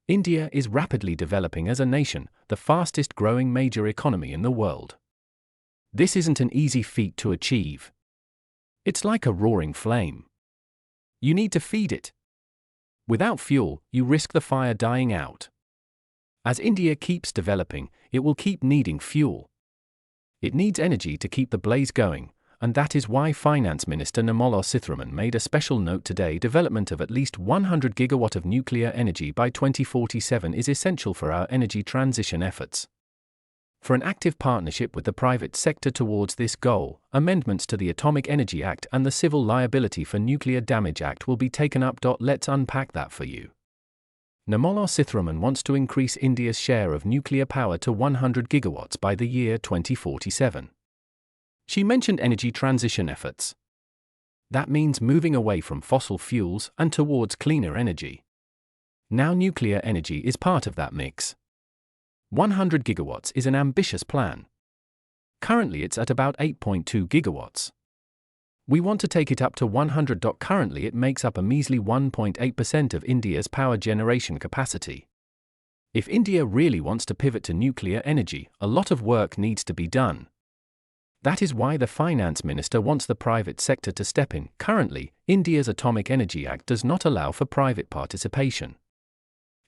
India is rapidly developing as a nation, the fastest growing major economy in the world. This isn't an easy feat to achieve. It's like a roaring flame. You need to feed it. Without fuel, you risk the fire dying out. As India keeps developing, it will keep needing fuel. It needs energy to keep the blaze going, and that is why Finance Minister Nirmala Sitharaman made a special note today. Development of at least 100 gigawatt of nuclear energy by 2047 is essential for our energy transition efforts. For an active partnership with the private sector towards this goal, amendments to the Atomic Energy Act and the Civil Liability for Nuclear Damage Act will be taken up. Let's unpack that for you. Nirmala Sitharaman wants to increase India's share of nuclear power to 100 gigawatts by the year 2047. She mentioned energy transition efforts. That means moving away from fossil fuels and towards cleaner energy. Now nuclear energy is part of that mix. 100 gigawatts is an ambitious plan. Currently it's at about 8.2 gigawatts. We want to take it up to 100. Currently it makes up a measly 1.8% of India's power generation capacity. If India really wants to pivot to nuclear energy, a lot of work needs to be done. That is why the Finance Minister wants the private sector to step in. Currently, India's Atomic Energy Act does not allow for private participation.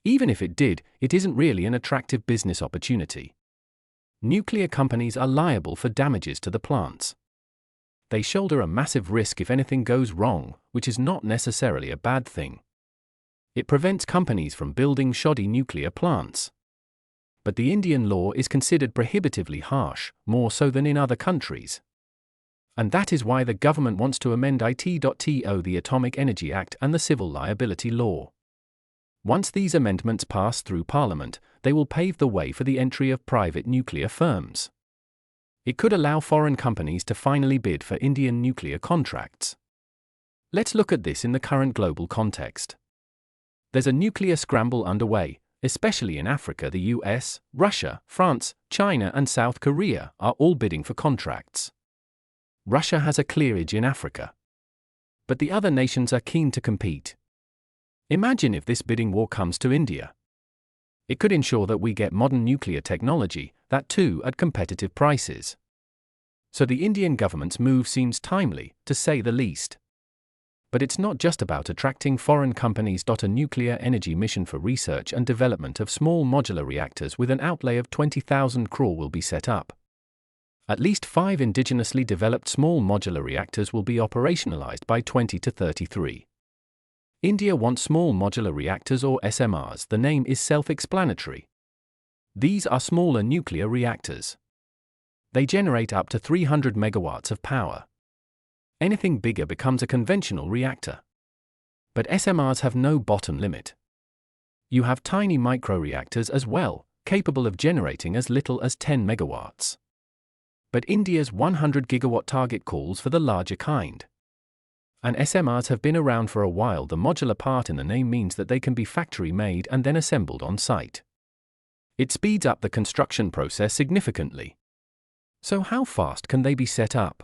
Even if it did, it isn't really an attractive business opportunity. Nuclear companies are liable for damages to the plants. They shoulder a massive risk if anything goes wrong, which is not necessarily a bad thing. It prevents companies from building shoddy nuclear plants. But the Indian law is considered prohibitively harsh, more so than in other countries. And that is why the government wants to amend the Atomic Energy Act and the Civil Liability Law. Once these amendments pass through Parliament, they will pave the way for the entry of private nuclear firms. It could allow foreign companies to finally bid for Indian nuclear contracts. Let's look at this in the current global context. There's a nuclear scramble underway, especially in Africa. The US, Russia, France, China and South Korea are all bidding for contracts. Russia has a clear edge in Africa. But the other nations are keen to compete. Imagine if this bidding war comes to India. It could ensure that we get modern nuclear technology, that too at competitive prices. So the Indian government's move seems timely, to say the least. But it's not just about attracting foreign companies. A nuclear energy mission for research and development of small modular reactors with an outlay of 20,000 crore will be set up. At least 5 indigenously developed small modular reactors will be operationalized by 2033. India wants small modular reactors or SMRs. The name is self-explanatory. These are smaller nuclear reactors. They generate up to 300 megawatts of power. Anything bigger becomes a conventional reactor. But SMRs have no bottom limit. You have tiny microreactors as well, capable of generating as little as 10 megawatts. But India's 100 gigawatt target calls for the larger kind. And SMRs have been around for a while. The modular part in the name means that they can be factory made and then assembled on site. It speeds up the construction process significantly. So how fast can they be set up?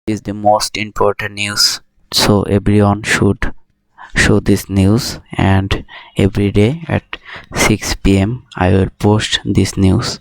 Is the most important news, so everyone should show this news, and every day at 6 p.m. I will post this news.